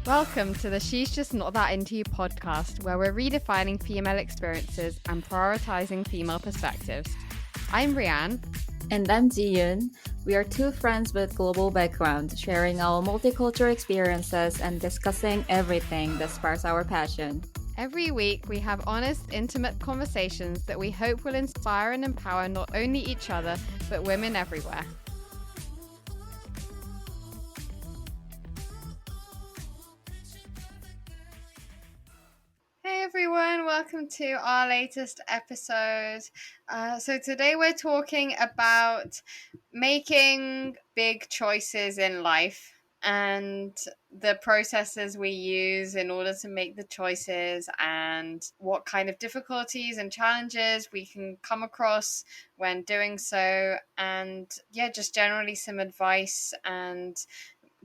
Welcome to the She's Just Not That Into You podcast, where we're redefining female experiences and prioritizing female perspectives. I'm Brianne. And I'm Ji-Yun. We are two friends with global background, sharing our multicultural experiences and discussing everything that sparks our passion. Every week, we have honest, intimate conversations that we hope will inspire and empower not only each other, but women everywhere. Hey everyone, welcome to our latest episode. So today we're talking about making big choices in life and the processes we use in order to make the choices and what kind of difficulties and challenges we can come across when doing so, and just generally some advice and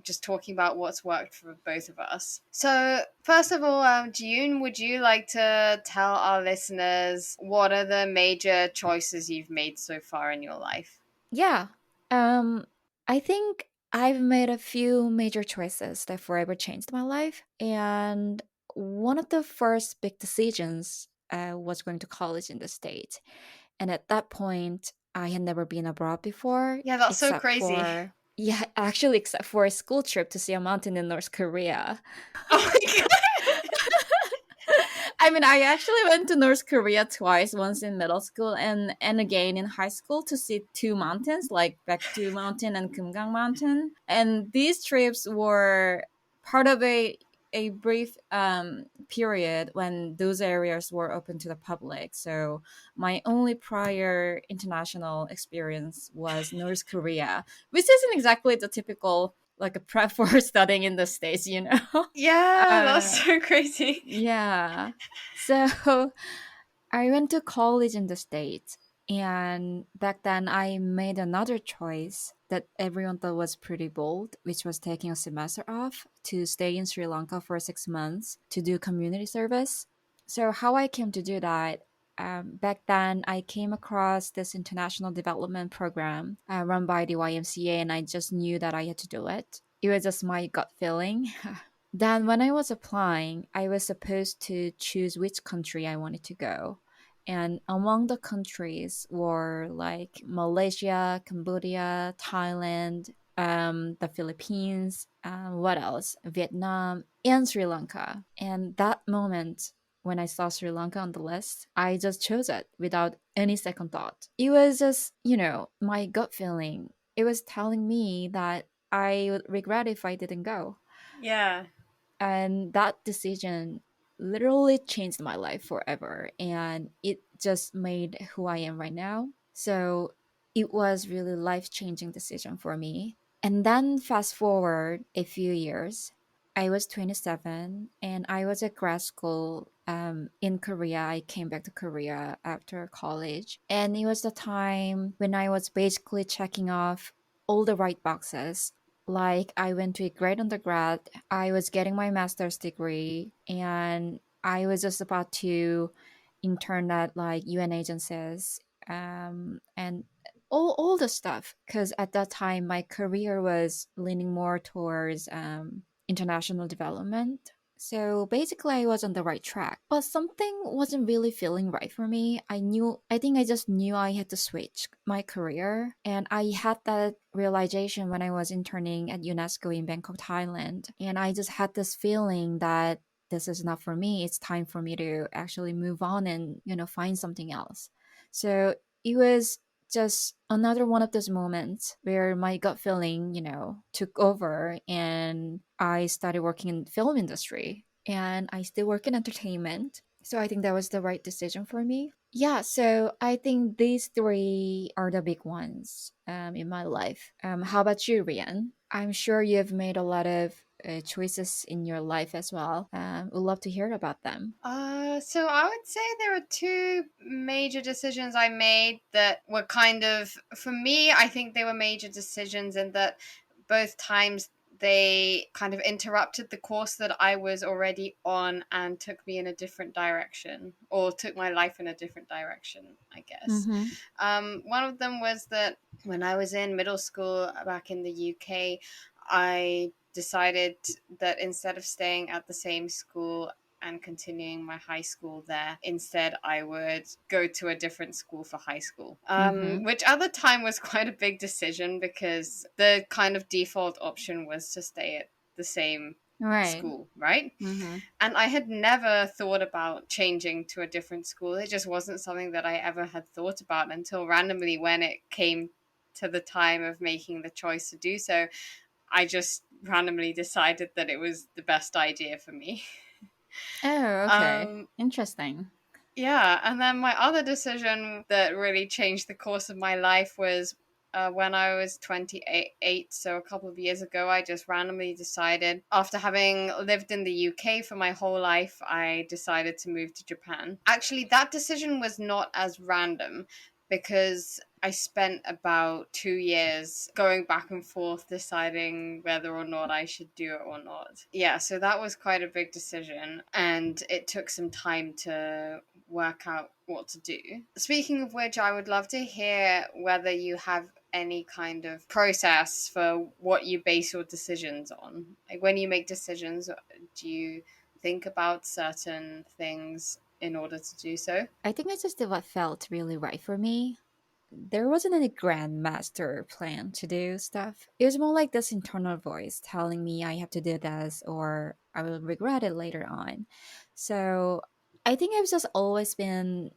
just talking about what's worked for both of us. So first of all, June, would you like to tell our listeners what are the major choices you've made so far in your life? Yeah. I think I've made a few major choices that forever changed my life. And one of the first big decisions was going to college in the States. And at that point, I had never been abroad before. Yeah, that's so crazy. Except for a school trip to see a mountain in North Korea. Oh my God. I mean, I actually went to North Korea twice, once in middle school and again in high school to see two mountains, like Baekdu Mountain and Kumgang Mountain. And these trips were part of a brief period when those areas were open to the public. So my only prior international experience was North Korea, which isn't exactly the typical like a prep for studying in the States, you know? Yeah, that's so crazy. Yeah. So I went to college in the States. And back then, I made another choice that everyone thought was pretty bold, which was taking a semester off to stay in Sri Lanka for 6 months to do community service. So, how I came to do that, back then, I came across this international development program run by the YMCA, and I just knew that I had to do it. It was just my gut feeling. Then, when I was applying, I was supposed to choose which country I wanted to go. And among the countries were like Malaysia, Cambodia, Thailand, the Philippines, what else? Vietnam, and Sri Lanka. And that moment when I saw Sri Lanka on the list, I just chose it without any second thought. It was just, my gut feeling. It was telling me that I would regret if I didn't go. Yeah. And that decision literally changed my life forever. And it just made who I am right now. So it was really life-changing decision for me. And then fast forward a few years, I was 27 and I was at grad school in Korea. I came back to Korea after college. And it was the time when I was basically checking off all the right boxes. Like I went to a great undergrad, I was getting my master's degree, and I was just about to intern at like UN agencies, and all the stuff. Because at that time, my career was leaning more towards international development. So basically, I was on the right track, but something wasn't really feeling right for me. I think I just knew I had to switch my career. And I had that realization when I was interning at UNESCO in Bangkok, Thailand. And I just had this feeling that this is not for me. It's time for me to actually move on and, find something else. So it was just another one of those moments where my gut feeling, took over and I started working in the film industry and I still work in entertainment. So I think that was the right decision for me. Yeah, so I think these three are the big ones in my life. How about you, Rian? I'm sure you've made a lot of choices in your life as well. We'd love to hear about them. So I would say there are two major decisions I made that were kind of, for me, I think they were major decisions in that both times they kind of interrupted the course that I was already on and took me in a different direction, or took my life in a different direction, I guess. Mm-hmm. One of them was that when I was in middle school back in the UK, I decided that instead of staying at the same school and continuing my high school there, instead I would go to a different school for high school. Mm-hmm. Which at the time was quite a big decision because the kind of default option was to stay at the same Right. school, right? Mm-hmm. And I had never thought about changing to a different school. It just wasn't something that I ever had thought about until randomly when it came to the time of making the choice to do so, I just randomly decided that it was the best idea for me. Oh, okay. Um, Interesting. yeah, and then my other decision that really changed the course of my life was when I was 28, so a couple of years ago, I just randomly decided, after having lived in the UK for my whole life, I decided to move to Japan. Actually, that decision was not as random because I spent about 2 years going back and forth deciding whether or not I should do it or not. Yeah, so that was quite a big decision, and it took some time to work out what to do. Speaking of which, I would love to hear whether you have any kind of process for what you base your decisions on. Like when you make decisions, do you think about certain things in order to do so? I think I just did what felt really right for me. There wasn't any grand master plan to do stuff. It was more like this internal voice telling me I have to do this or I will regret it later on. So I think I've just always been,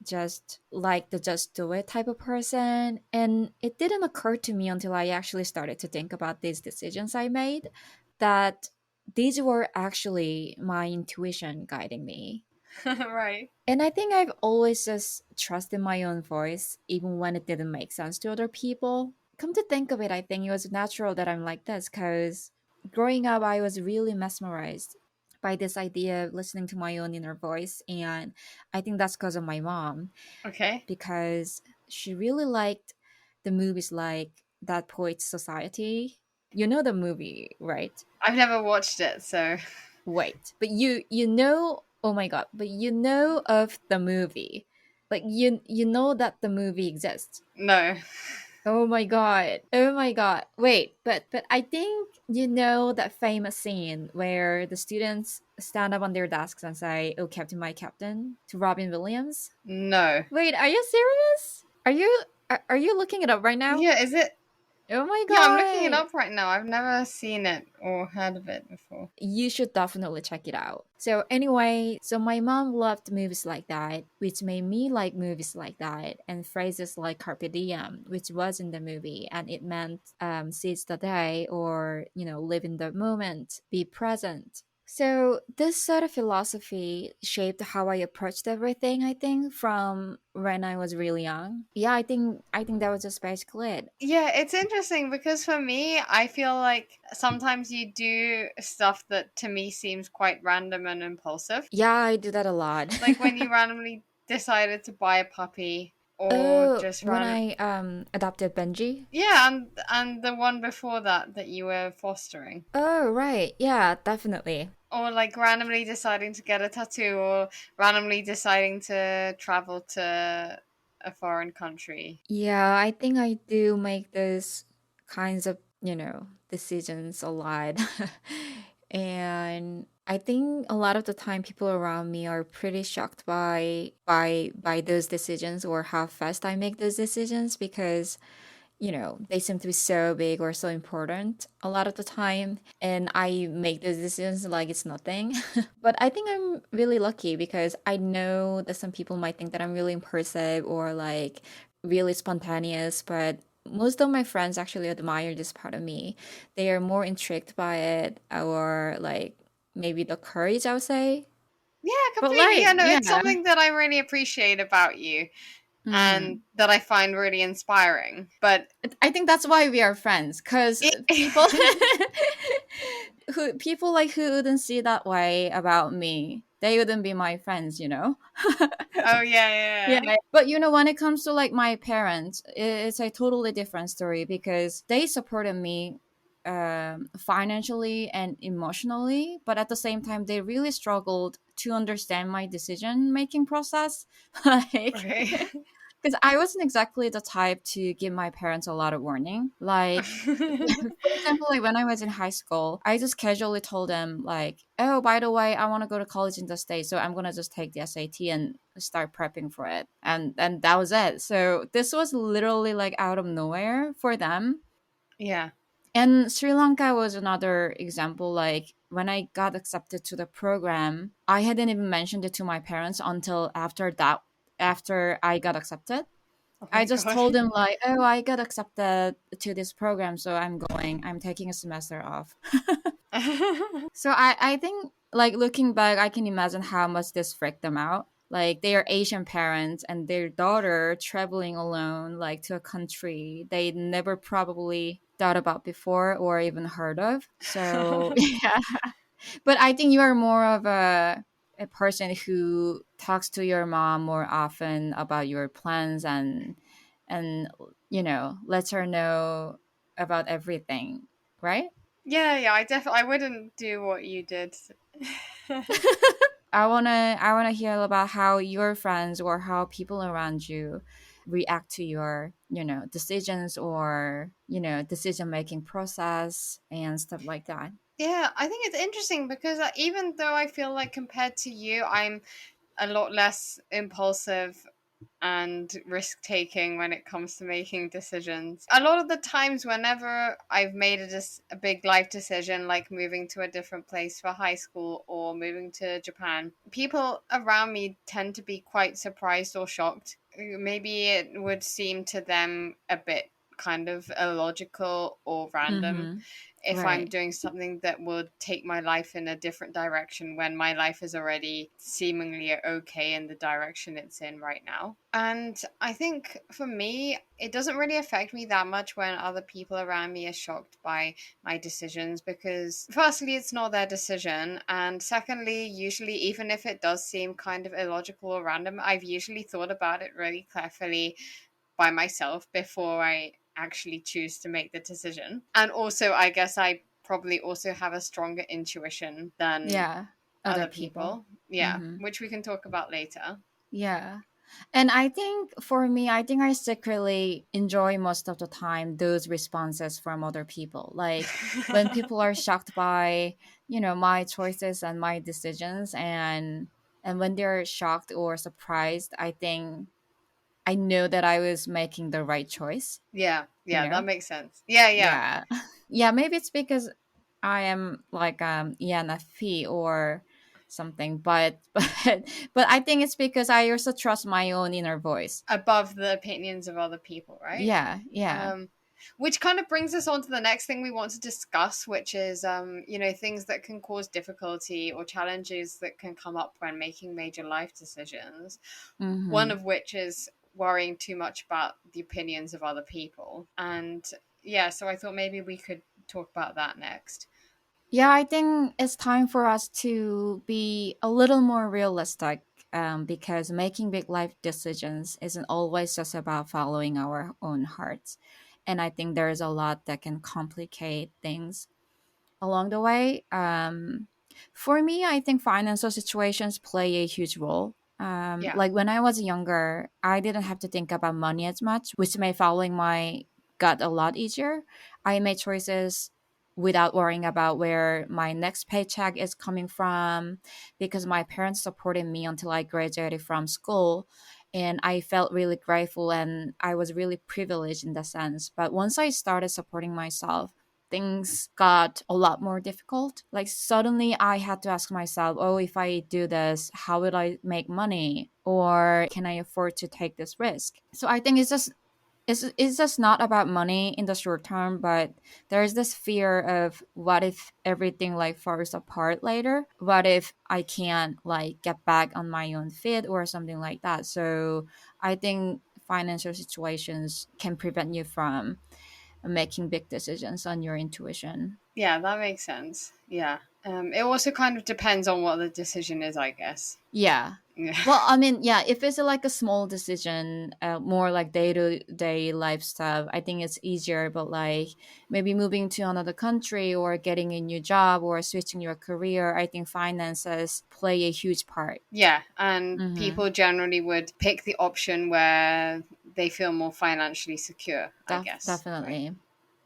just like the just do it type of person. And it didn't occur to me until I actually started to think about these decisions I made that these were actually my intuition guiding me. Right. And I think I've always just trusted my own voice, even when it didn't make sense to other people. Come to think of it, I think it was natural that I'm like this because growing up, I was really mesmerized by this idea of listening to my own inner voice. And I think that's because of my mom, Okay. because she really liked the movies like That Poet's Society. You know the movie, right? I've never watched it, so Wait, but you know, oh my god, but you know of the movie. Like you know that the movie exists. no. Oh my god. Oh my god. Wait, but I think you know that famous scene where the students stand up on their desks and say, "Oh, Captain, my captain," to Robin Williams. No. Wait, are you serious? Are you looking it up right now? Yeah, is it? Oh my Yeah, I'm looking it god. up right now. I've never seen it or heard of it before. You should definitely check it out. So anyway, so my mom loved movies like that, which made me like movies like that, and phrases like "carpe diem," which was in the movie, and it meant seize the day or live in the moment, be present. So this sort of philosophy shaped how I approached everything. I think from when I was really young. Yeah, I think that was just basically it. Yeah, it's interesting because for me, I feel like sometimes you do stuff that to me seems quite random and impulsive. Yeah, I do that a lot. Like when you randomly decided to buy a puppy or Oh, just when random. I adopted Benji. Yeah, and the one before that that you were fostering. Oh, right. Yeah, definitely. Or like randomly deciding to get a tattoo or randomly deciding to travel to a foreign country. Yeah, I think I do make those kinds of, decisions a lot. And I think a lot of the time people around me are pretty shocked by those decisions or how fast I make those decisions because they seem to be so big or so important a lot of the time. And I make those decisions like it's nothing. But I think I'm really lucky because I know that some people might think that I'm really impulsive or like really spontaneous, but most of my friends actually admire this part of me. They are more intrigued by it or like maybe the courage, I would say. Yeah, But completely. like, Yeah, no, it's yeah. something that I really appreciate about you and Hmm. that I find really inspiring. But I think that's why we are friends, because people people like who wouldn't see that way about me, they wouldn't be my friends. oh yeah, Yeah, yeah. but when it comes to like my parents, it's a totally different story because they supported me financially and emotionally, but at the same time they really struggled to understand my decision making process. Like Okay. Because I wasn't exactly the type to give my parents a lot of warning. Like, for example, like when I was in high school, I just casually told them like, "Oh, by the way, I want to go to college in the States, so I'm gonna just take the SAT and start prepping for it." And that was it. So this was literally like out of nowhere for them. Yeah. And Sri Lanka was another example. Like when I got accepted to the program, I hadn't even mentioned it to my parents until after I got accepted. Oh I my just god. told him like, "Oh, I got accepted to this program, so I'm going. I'm taking a semester off." So I think like looking back, I can imagine how much this freaked them out. Like they are Asian parents and their daughter traveling alone like to a country they never probably thought about before or even heard of. So yeah. But I think you are more of a person who talks to your mom more often about your plans and lets her know about everything, right? Yeah, yeah, I wouldn't do what you did. I wanna hear about how your friends or how people around you react to your decisions or decision making process and stuff like that. Yeah, I think it's interesting because even though I feel like compared to you, I'm a lot less impulsive and risk taking when it comes to making decisions. A lot of the times, whenever I've made a big life decision, like moving to a different place for high school or moving to Japan, people around me tend to be quite surprised or shocked. Maybe it would seem to them a bit kind of illogical or random Mm-hmm. if I'm Right. doing something that would take my life in a different direction when my life is already seemingly okay in the direction it's in right now. And I think for me, it doesn't really affect me that much when other people around me are shocked by my decisions because, firstly, it's not their decision. And secondly, usually, even if it does seem kind of illogical or random, I've usually thought about it really carefully by myself before I actually choose to make the decision. And also, I guess I probably also have a stronger intuition than Yeah. Other other people. people. Yeah, Mm-hmm. which we can talk about later. Yeah. And I think for me, I think I secretly enjoy most of the time those responses from other people. Like when people are shocked by, my choices and my decisions and when they're shocked or surprised, I think I know that I was making the right choice, Yeah, you yeah, that know? makes sense. Yeah, yeah. Yeah. Yeah, maybe it's because I am like ENFP or something, but I think it's because I also trust my own inner voice. Above the opinions of other people, right? Yeah, yeah. Um, which kind of brings us on to the next thing we want to discuss, which is, things that can cause difficulty or challenges that can come up when making major life decisions. One Mm-hmm. of which is worrying too much about the opinions of other people. And yeah, so I thought maybe we could talk about that next. Yeah, I think it's time for us to be a little more realistic, because making big life decisions isn't always just about following our own hearts. And I think there's a lot that can complicate things along the way. For me, I think financial situations play a huge role. Yeah. Like when I was younger, I didn't have to think about money as much, which made following my gut a lot easier. I made choices without worrying about where my next paycheck is coming from because my parents supported me until I graduated from school. And I felt really grateful and I was really privileged in that sense. But once I started supporting myself, things got a lot more difficult. Like suddenly I had to ask myself, oh, if I do this, how will I make money? Or can I afford to take this risk? So I think it's just not about money in the short term, but there's this fear of what if everything like falls apart later? What if I can't like get back on my own feet or something like that? So I think financial situations can prevent you from making big decisions on your intuition. Yeah, that makes sense. Yeah. It also kind of depends on what the decision is, I guess. Yeah. Yeah. Well, I mean, yeah, if it's like a small decision, more like day to day life stuff, I think it's easier. But like maybe moving to another country or getting a new job or switching your career, I think finances play a huge part. Yeah, and Mm-hmm. people generally would pick the option where they feel more financially secure, I guess, right? Definitely.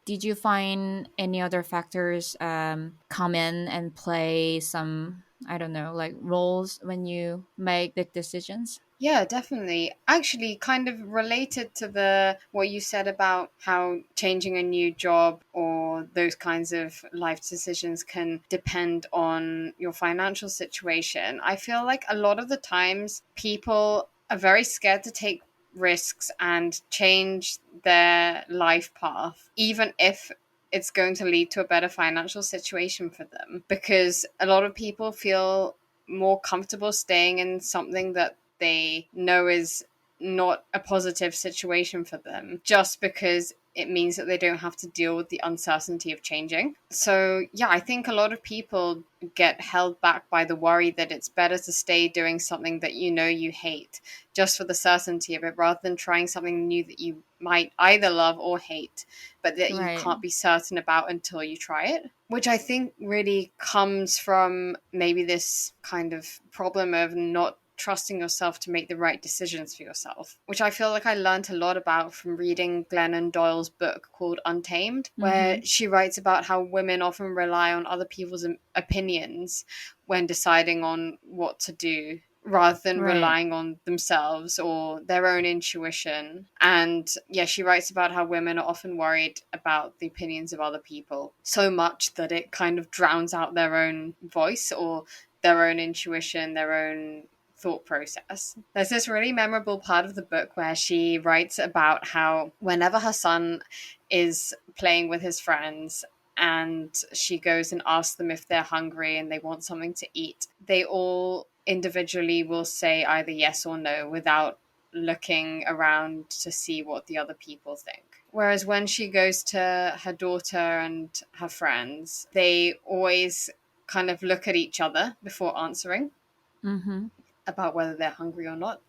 Did you find any other factors come in and play some, I don't know, like roles when you make big decisions? Yeah, definitely. Actually, kind of related to the what you said about how changing a new job or those kinds of life decisions can depend on your financial situation. I feel like a lot of the times people are very scared to take risks and change their life path, even if it's going to lead to a better financial situation for them, because a lot of people feel more comfortable staying in something that they know is not a positive situation for them just because it means that they don't have to deal with the uncertainty of changing. So, yeah, I think a lot of people get held back by the worry that it's better to stay doing something that you know you hate just for the certainty of it rather than trying something new that you might either love or hate, but that you Right. can't be certain about until you try it. Which I think really comes from maybe this kind of problem of not trusting yourself to make the right decisions for yourself, which I feel like I learned a lot about from reading Glennon Doyle's book called Untamed, where Mm-hmm. she writes about how women often rely on other people's opinions when deciding on what to do rather than Right. relying on themselves or their own intuition. And yeah, she writes about how women are often worried about the opinions of other people so much that it kind of drowns out their own voice or their own intuition, their own thought process. There's this really memorable part of the book where she writes about how whenever her son is playing with his friends and she goes and asks them if they're hungry and they want something to eat, they all individually will say either yes or no without looking around to see what the other people think. Whereas when she goes to her daughter and her friends, they always kind of look at each other before answering Mm-hmm. about whether they're hungry or not.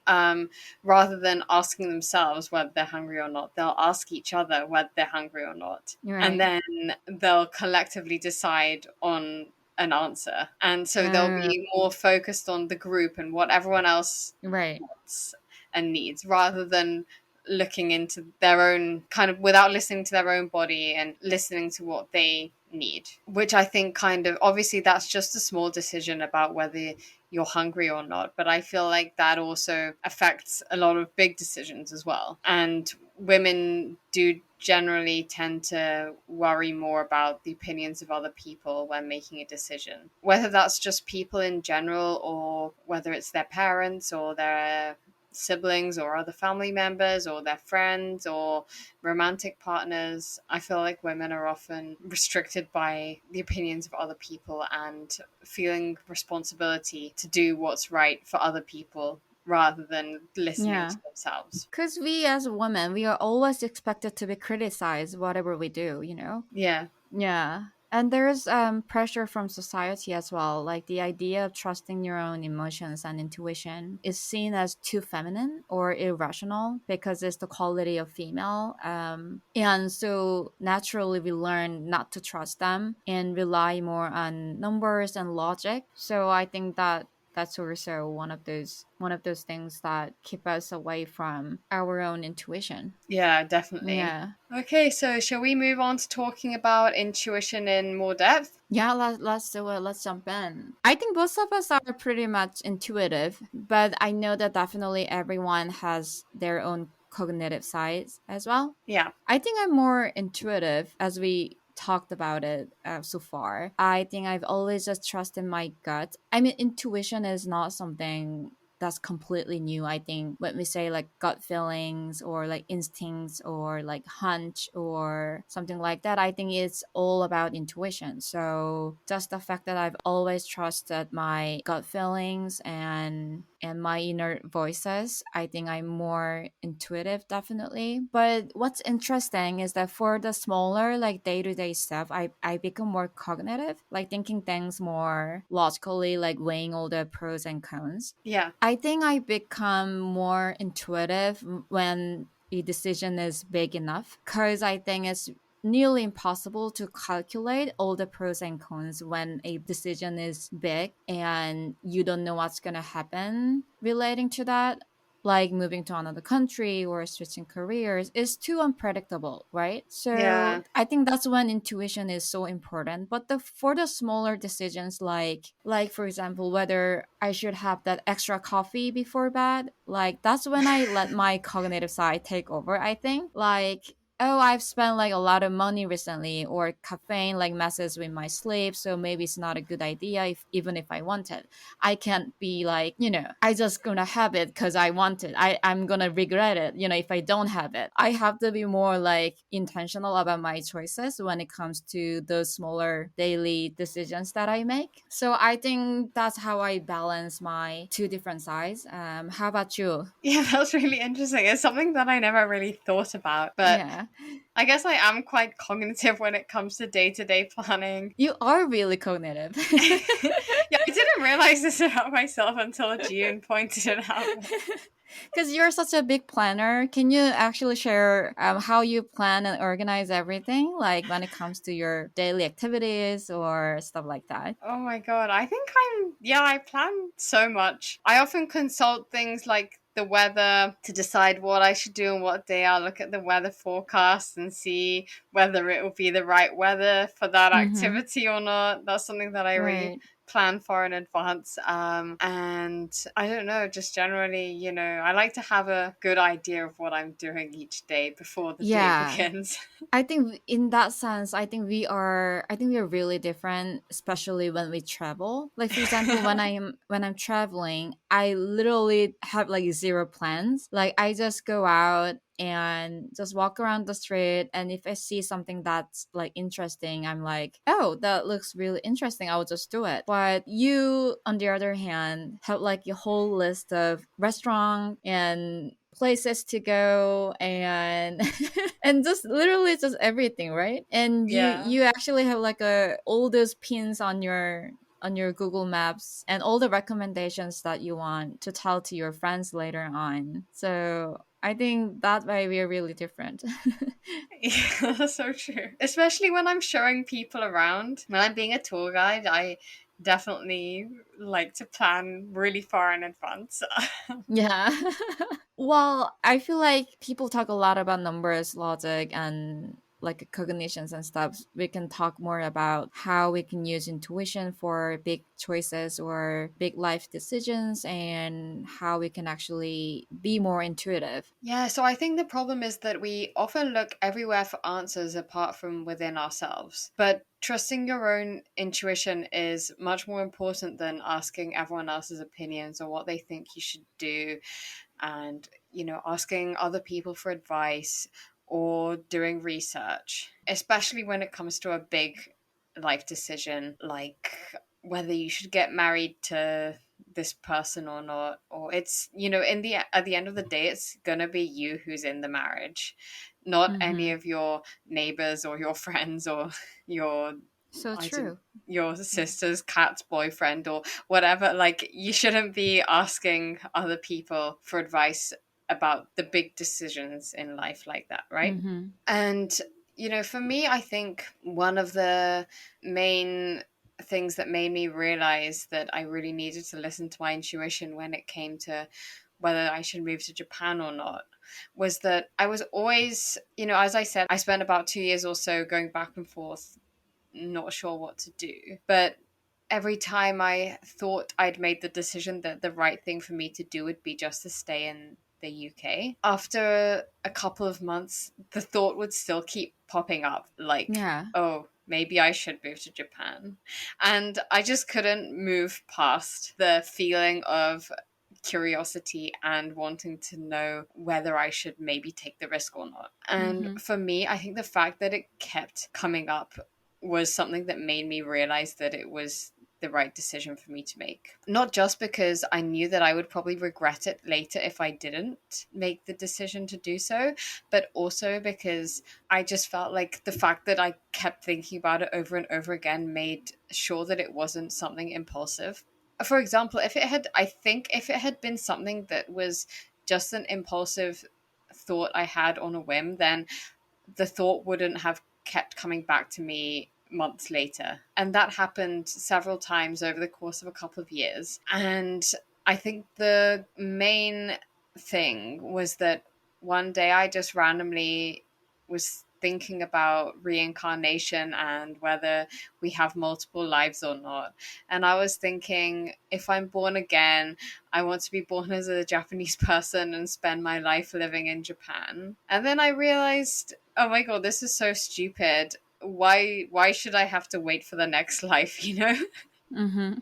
Rather than asking themselves whether they're hungry or not, they'll ask each other whether they're hungry or not. And Right. then they'll collectively decide on an answer. And so they'll Uh, be more focused on the group and what everyone else right. wants and needs rather than looking into their own kind of without listening to their own body and listening to what they need, which I think kind of obviously that's just a small decision about whether you're hungry or not, but I feel like that also affects a lot of big decisions as well. And women do generally tend to worry more about the opinions of other people when making a decision, whether that's just people in general or whether it's their parents or their siblings or other family members or their friends or romantic partners. I feel like women are often restricted by the opinions of other people and feeling responsibility to do what's right for other people rather than listening Yeah. to themselves. Because we as women, we are always expected to be criticized whatever we do, you know? Yeah. Yeah. And there's pressure from society as well. Like the idea of trusting your own emotions and intuition is seen as too feminine or irrational because it's the quality of female. And so naturally we learn not to trust them and rely more on numbers and logic. So I think that that's also one of those things that keep us away from our own intuition. Yeah, definitely. Yeah. Okay, so shall we move on to talking about intuition in more depth? Yeah, let's do it. Let's jump in. I think both of us are pretty much intuitive, but I know that definitely everyone has their own cognitive sides as well. Yeah. I think I'm more intuitive as we talked about it so far. I think I've always just trusted my gut. I mean, intuition is not something that's completely new. I think when we say like gut feelings or like instincts or like hunch or something like that, I think it's all about intuition. So just the fact that I've always trusted my gut feelings and my inner voices, I think I'm more intuitive definitely. But what's interesting is that for the smaller like day-to-day stuff, I become more cognitive, like thinking things more logically, like weighing all the pros and cons. Yeah. I think I become more intuitive when a decision is big enough, because I think it's nearly impossible to calculate all the pros and cons when a decision is big and you don't know what's going to happen relating to that. Like moving to another country or switching careers is too unpredictable, right? So Yeah. I think that's when intuition is so important. But the for the smaller decisions, like for example, whether I should have that extra coffee before bed, like that's when I let my cognitive side take over. I think like, oh, I've spent like a lot of money recently, or caffeine like messes with my sleep, so maybe it's not a good idea if even if I want it. I can't be like, I just gonna have it because I want it. I'm gonna regret it, if I don't have it. I have to be more like intentional about my choices when it comes to those smaller daily decisions that I make. So I think that's how I balance my two different sides. How about you? Yeah, that's really interesting. It's something that I never really thought about, but Yeah. I guess I am quite cognitive when it comes to day-to-day planning. You are really cognitive. Yeah, I didn't realize this about myself until June pointed it out. Because you're such a big planner. Can you actually share how you plan and organize everything, like when it comes to your daily activities or stuff like that? Oh my god, I think I plan so much. I often consult things like the weather to decide what I should do and what day. I'll look at the weather forecast and see whether it will be the right weather for that Mm-hmm. activity or not. That's something that I really Right. plan for in advance. And I don't know, just generally, I like to have a good idea of what I'm doing each day before the day Yeah. begins. I think in that sense, I think we are really different, especially when we travel. Like for example, when I'm traveling, I literally have like zero plans. Like I just go out and just walk around the street, and if I see something that's like interesting, I'm like, oh, that looks really interesting, I'll just do it. But you, on the other hand, have like a whole list of restaurant and places to go, and and just literally just everything, right? And you Yeah. you actually have like all those pins on your Google Maps and all the recommendations that you want to tell to your friends later on. So I think that way we are really different. Yeah, that's so true. Especially when I'm showing people around. When I'm being a tour guide, I definitely like to plan really far in advance. Yeah. Well, I feel like people talk a lot about numbers, logic, and like cognitions and stuff. We can talk more about how we can use intuition for big choices or big life decisions, and how we can actually be more intuitive. Yeah, so I think the problem is that we often look everywhere for answers apart from within ourselves. But trusting your own intuition is much more important than asking everyone else's opinions or what they think you should do, and asking other people for advice or doing research, especially when it comes to a big life decision like whether you should get married to this person or not. Or it's in the at the end of the day, it's gonna be you who's in the marriage, not any Mm-hmm. of your neighbors or your friends or your So I don't true. your Yeah. sister's cat's boyfriend or whatever. Like, you shouldn't be asking other people for advice about the big decisions in life like that, right? Mm-hmm. And for me, I think one of the main things that made me realize that I really needed to listen to my intuition when it came to whether I should move to Japan or not was that I was always, as I said, I spent about 2 years or so going back and forth, not sure what to do. But every time I thought I'd made the decision that the right thing for me to do would be just to stay in the UK, after a couple of months, the thought would still keep popping up like, Yeah. oh, maybe I should move to Japan. And I just couldn't move past the feeling of curiosity and wanting to know whether I should maybe take the risk or not. And Mm-hmm. for me, I think the fact that it kept coming up was something that made me realize that it was the right decision for me to make. Not just because I knew that I would probably regret it later if I didn't make the decision to do so, but also because I just felt like the fact that I kept thinking about it over and over again made sure that it wasn't something impulsive. for example, I think if it had been something that was just an impulsive thought I had on a whim, then the thought wouldn't have kept coming back to me months later. And that happened several times over the course of a couple of years. And I think the main thing was that one day I just randomly was thinking about reincarnation and whether we have multiple lives or not. And I was thinking, if I'm born again, I want to be born as a Japanese person and spend my life living in Japan. And then I realized, oh my god, this is so stupid. Why should I have to wait for the next life, you know? Mm-hmm.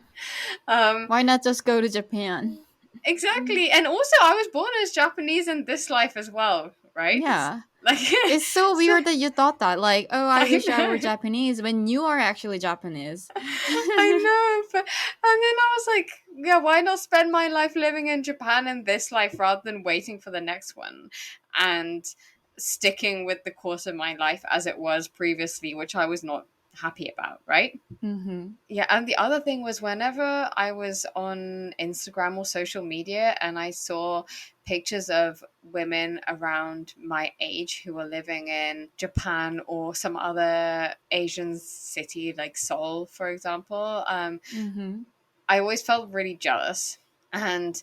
um Why not just go to Japan? exactly. And also I was born as Japanese in this life as well, right? Yeah. Like It's so so weird that you thought that. Like, oh, I I wish I were know. Japanese when you are actually Japanese. I know, but and then I was like, yeah, why not spend my life living in Japan in this life rather than waiting for the next one and sticking with the course of my life as it was previously, which I was not happy about, right? Mm-hmm. Yeah, and the other thing was whenever I was on Instagram or social media and I saw pictures of women around my age who were living in Japan or some other Asian city like Seoul, for example, Mm-hmm. I always felt really jealous. And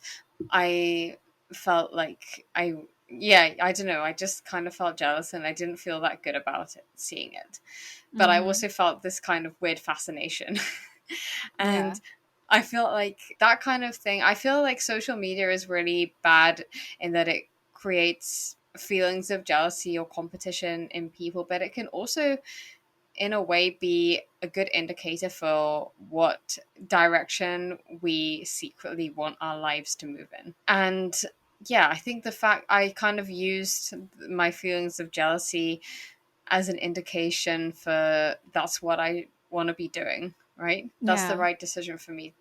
I felt like yeah, I don't know, I just kind of felt jealous and I didn't feel that good about it, seeing it. But I Mm-hmm. also felt this kind of weird fascination. Yeah. And I feel like that kind of thing, I feel like social media is really bad in that it creates feelings of jealousy or competition in people, but it can also, in a way, be a good indicator for what direction we secretly want our lives to move in. And yeah, I think the fact I kind of used my feelings of jealousy as an indication for that's what I want to be doing, right? That's the Yeah. right decision for me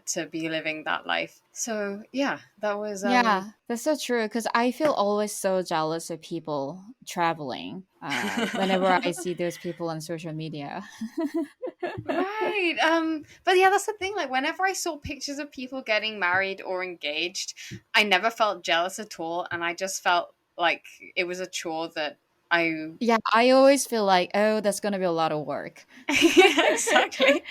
to be living that life. So yeah, that was Yeah, that's so true. Because I feel always so jealous of people traveling. Whenever I see those people on social media. right. But yeah, that's the thing. Like whenever I saw pictures of people getting married or engaged, I never felt jealous at all, and I just felt like it was a chore that I Yeah, I always feel like, oh, that's gonna be a lot of work. yeah, exactly.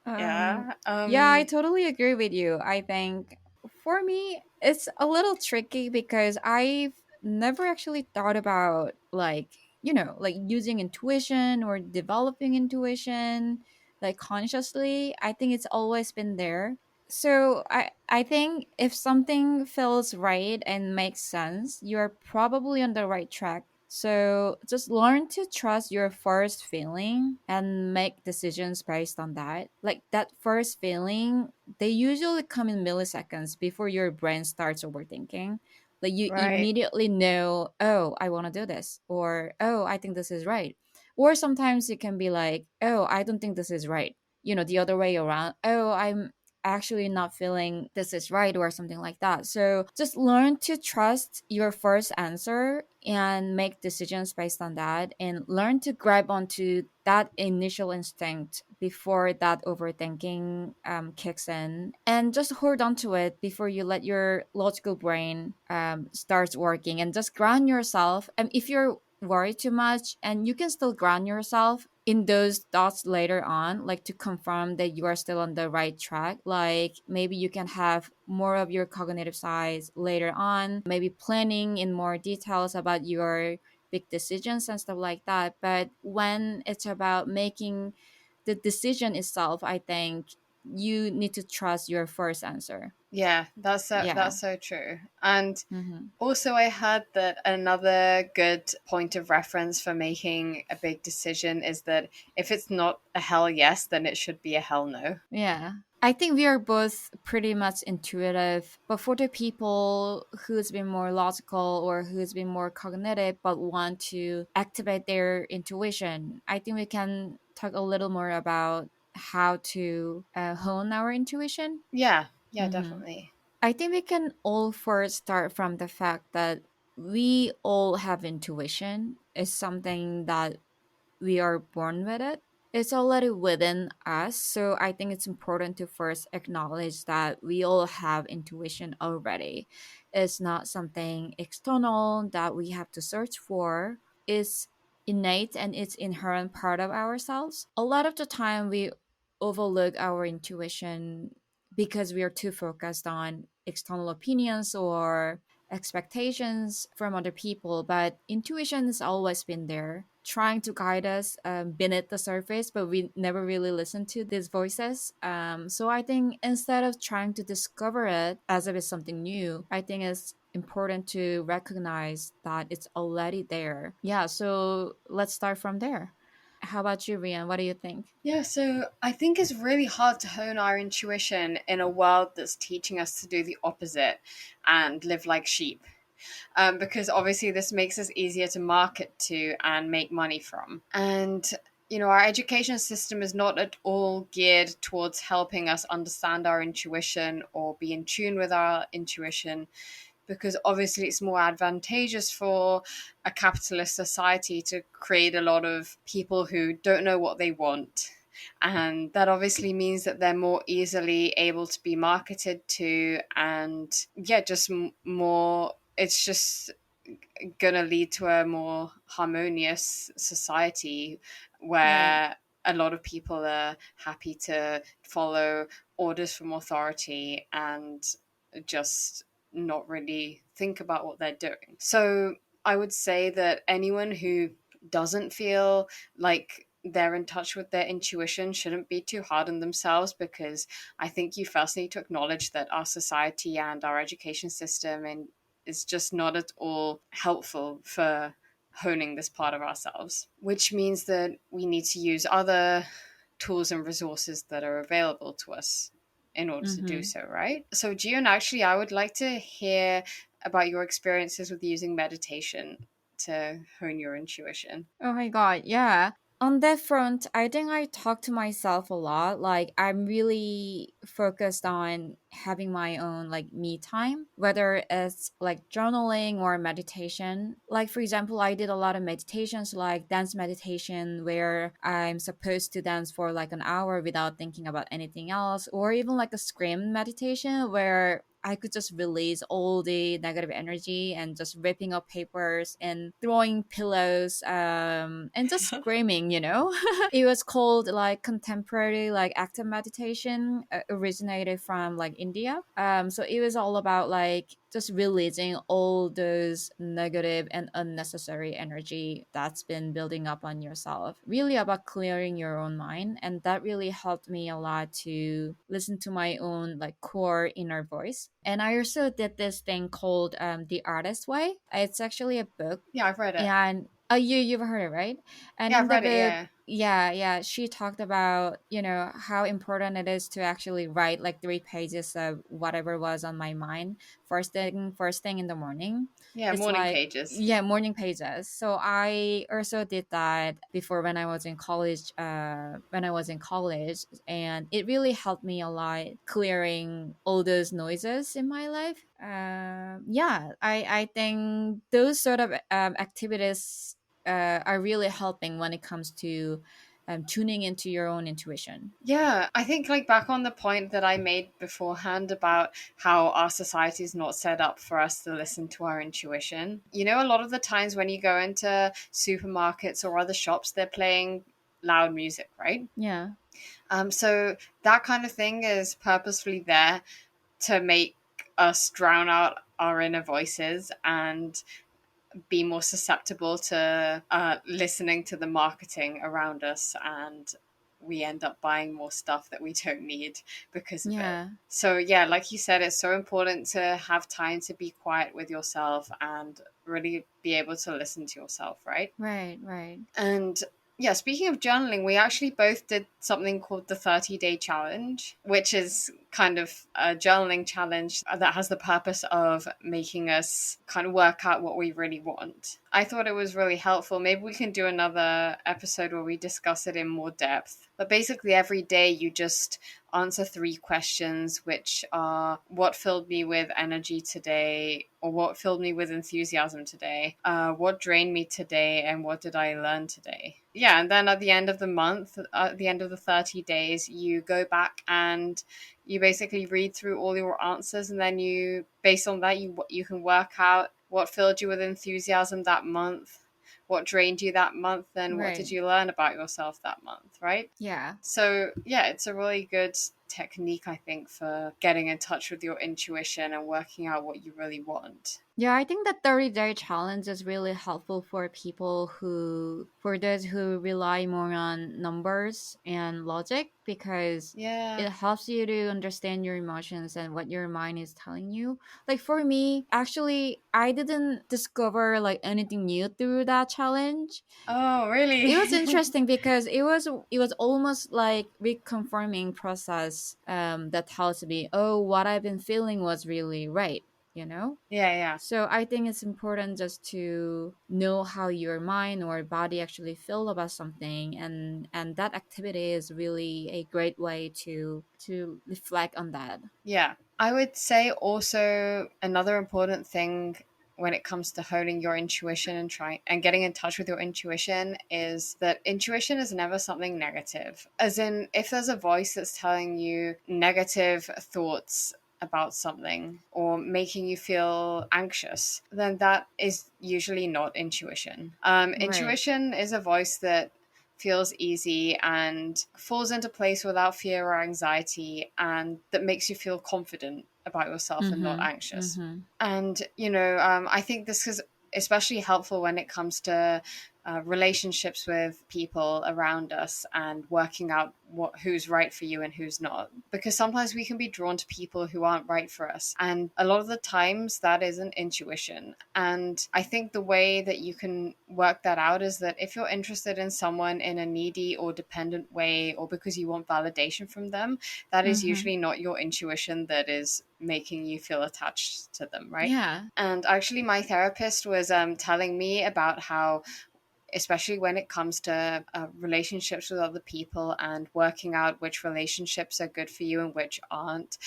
um, Yeah. yeah, I totally agree with you. I think for me, it's a little tricky because I've never actually thought about like, like using intuition or developing intuition like consciously. I think it's always been there. So I think if something feels right and makes sense, you're probably on the right track. So just learn to trust your first feeling and make decisions based on that. Like that first feeling, they usually come in milliseconds before your brain starts overthinking. Like you Right. immediately know, oh, I want to do this, or oh, I think this is right. Or sometimes it can be like, oh, I don't think this is right. The other way around. Oh, I'm actually not feeling this is right or something like that. So just learn to trust your first answer and make decisions based on that and learn to grab onto that initial instinct before that overthinking kicks in and just hold on to it before you let your logical brain starts working and just ground yourself. And if you're worried too much and you can still ground yourself in those thoughts later on, like to confirm that you are still on the right track. Like maybe you can have more of your cognitive sides later on, maybe planning in more details about your big decisions and stuff like that. But when it's about making the decision itself, I think you need to trust your first answer. Yeah, Yeah. that's so true. And Mm-hmm. also, I heard that another good point of reference for making a big decision is that if it's not a hell yes, then it should be a hell no. Yeah. I think we are both pretty much intuitive, but for the people who's been more logical or who's been more cognitive but want to activate their intuition, I think we can talk a little more about how to hone our intuition. Yeah, yeah, Hmm. definitely. I think we can all first start from the fact that we all have intuition. It's something that we are born with it. It's already within us. So I think it's important to first acknowledge that we all have intuition already. It's not something external that we have to search for. It's innate and it's inherent part of ourselves. A lot of the time we overlook our intuition because we are too focused on external opinions or expectations from other people, but intuition has always been there, trying to guide us beneath the surface, but we never really listen to these voices. So I think instead of trying to discover it as if it's something new, I think it's important to recognize that it's already there. Yeah, so let's start from there. How about you, Rian? What do you think? Yeah, so I think it's really hard to hone our intuition in a world that's teaching us to do the opposite and live like sheep. Because obviously this makes us easier to market to and make money from. And our education system is not at all geared towards helping us understand our intuition or be in tune with our intuition, because obviously it's more advantageous for a capitalist society to create a lot of people who don't know what they want. And that obviously means that they're more easily able to be marketed to, and yeah, just more. It's just going to lead to a more harmonious society Right. where a lot of people are happy to follow orders from authority and just not really think about what they're doing. So I would say that anyone who doesn't feel like they're in touch with their intuition shouldn't be too hard on themselves, because I think you first need to acknowledge that our society and our education system and is just not at all helpful for honing this part of ourselves, which means that we need to use other tools and resources that are available to us in order to do Mm-hmm. so, right? So, Gian, actually, I would like to hear about your experiences with using meditation to hone your intuition. Oh my god, yeah. On that front, I think I talk to myself a lot. Like I'm really focused on having my own like me time, whether it's like journaling or meditation. Like for example, I did a lot of meditations like dance meditation where I'm supposed to dance for like an hour without thinking about anything else, or even like a scream meditation where I could just release all the negative energy and just ripping up papers and throwing pillows and just screaming, you know? It was called like contemporary like active meditation, originated from like India. So it was all about like just releasing all those negative and unnecessary energy that's been building up on yourself. Really about clearing your own mind, and that really helped me a lot to listen to my own like core inner voice. And I also did this thing called The Artist Way. It's actually a book, Yeah, I've read it. and you've heard it, right? And Yeah, in I've the read it, book, yeah. yeah, she talked about, how important it is to actually write like 3 pages of whatever was on my mind first thing in the morning. Yeah, It's morning like, pages. yeah, morning pages. So I also did that before when I was in college, and it really helped me a lot clearing all those noises in my life. Yeah, I think those sort of activities are really helping when it comes to tuning into your own intuition. Yeah, I think like back on the point that I made beforehand about how our society is not set up for us to listen to our intuition. A lot of the times when you go into supermarkets or other shops, they're playing loud music, right? Yeah, So that kind of thing is purposefully there to make us drown out our inner voices and be more susceptible to listening to the marketing around us, and we end up buying more stuff that we don't need because of it. yeah, So yeah, like you said, it's so important to have time to be quiet with yourself and really be able to listen to yourself, right? right, right. And yeah, speaking of journaling, we actually both did something called the 30-day challenge, which is kind of a journaling challenge that has the purpose of making us kind of work out what we really want. I thought it was really helpful. Maybe we can do another episode where we discuss it in more depth. But basically, every day you just answer three questions, which are what filled me with energy today, or what filled me with enthusiasm today, what drained me today, and what did I learn today. Yeah, and then at the end of the month, at the end of the 30 days, you go back and you basically read through all your answers, and then you, based on that, you can work out what filled you with enthusiasm that month, what drained you that month, and what did Right. you learn about yourself that month, right? Yeah. So, yeah, it's a really good technique, I think, for getting in touch with your intuition and working out what you really want. Yeah, I think the 30-day challenge is really helpful for people for those who rely more on numbers and logic, because Yeah. it helps you to understand your emotions and what your mind is telling you. Like for me, actually, I didn't discover like anything new through that challenge. Oh, It was really? interesting because it was almost like reconfirming process that tells me, oh, what I've been feeling was really right, you know? Yeah, yeah. So I think it's important just to know how your mind or body actually feel about something, and that activity is really a great way to reflect on that. Yeah. I would say also another important thing when it comes to honing your intuition and trying and getting in touch with your intuition is that intuition is never something negative. As in, if there's a voice that's telling you negative thoughts about something or making you feel anxious, then that is usually not intuition. Right. Intuition is a voice that feels easy and falls into place without fear or anxiety, and that makes you feel confident about yourself and not Mm-hmm. anxious. Mm-hmm. And, I think this is especially helpful when it comes to relationships with people around us and working out who's right for you and who's not, because sometimes we can be drawn to people who aren't right for us, and a lot of the times that isn't intuition. And I think the way that you can work that out is that if you're interested in someone in a needy or dependent way, or because you want validation from them, that is Mm-hmm. usually not your intuition that is making you feel attached to them, right? Yeah. And actually, my therapist was telling me about how, especially when it comes to relationships with other people and working out which relationships are good for you and which aren't,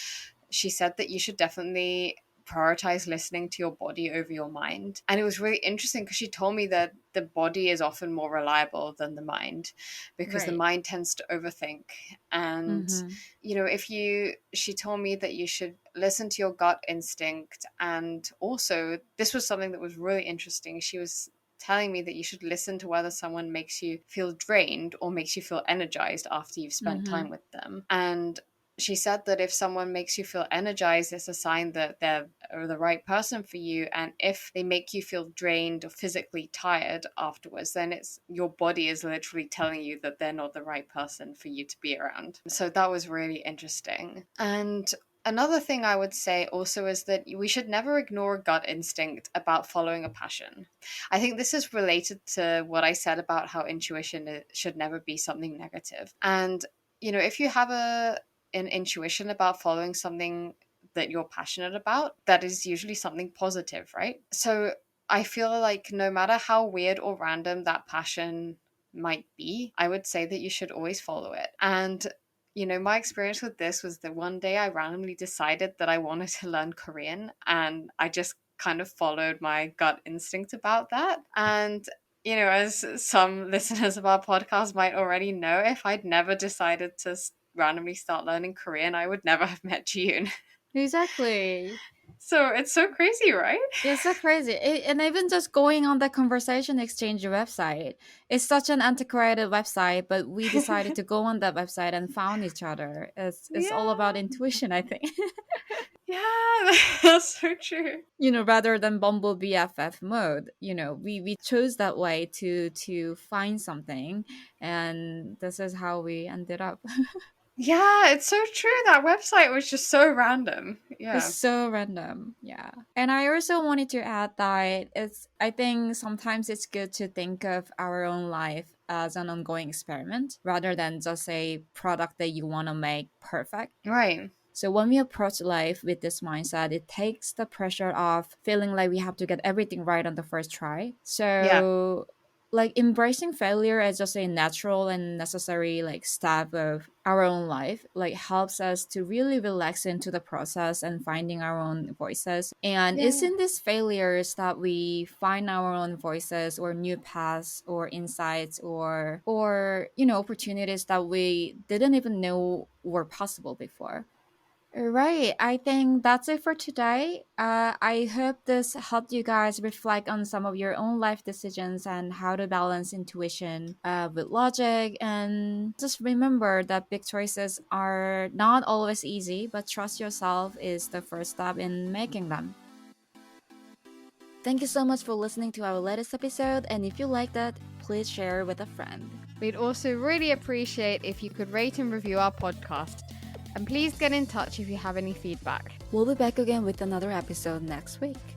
she said that you should definitely prioritize listening to your body over your mind. And it was really interesting because she told me that the body is often more reliable than the mind, because the Right. mind tends to overthink. And, Mm-hmm. if you, she told me that you should listen to your gut instinct. And also, this was something that was really interesting. She was telling me that you should listen to whether someone makes you feel drained or makes you feel energized after you've spent Mm-hmm. time with them. And she said that if someone makes you feel energized, it's a sign that they're the right person for you. And if they make you feel drained or physically tired afterwards, then it's your body is literally telling you that they're not the right person for you to be around. So that was really interesting. And another thing I would say also is that we should never ignore gut instinct about following a passion. I think this is related to what I said about how intuition should never be something negative. And if you have an intuition about following something that you're passionate about, that is usually something positive, right? So I feel like no matter how weird or random that passion might be, I would say that you should always follow it. And my experience with this was that one day I randomly decided that I wanted to learn Korean, and I just kind of followed my gut instinct about that. And as some listeners of our podcast might already know, if I'd never decided to randomly start learning Korean, I would never have met June. Exactly. So it's so crazy, right? It's so crazy. And even just going on the conversation exchange website, it's such an antiquated website, but we decided to go on that website and found each other. It's all about Yeah. intuition, I think. Yeah, that's so true. Rather than Bumble BFF mode, we chose that way to find something, and this is how we ended up. Yeah, it's so true. That website was just so random. It's Yeah. so random. Yeah. And I also wanted to add that I think sometimes it's good to think of our own life as an ongoing experiment rather than just a product that you want to make perfect. Right. So when we approach life with this mindset, it takes the pressure off feeling like we have to get everything right on the first try. Yeah. So like embracing failure as just a natural and necessary like step of our own life like helps us to really relax into the process and finding our own voices. And it's Yeah. in these failures that we find our own voices or new paths or insights or opportunities that we didn't even know were possible before. Right. I think that's it for today. I hope this helped you guys reflect on some of your own life decisions and how to balance intuition with logic. And just remember that big choices are not always easy, but trust yourself is the first step in making them. Thank you so much for listening to our latest episode. And if you liked it, please share with a friend. We'd also really appreciate if you could rate and review our podcast. And please get in touch if you have any feedback. We'll be back again with another episode next week.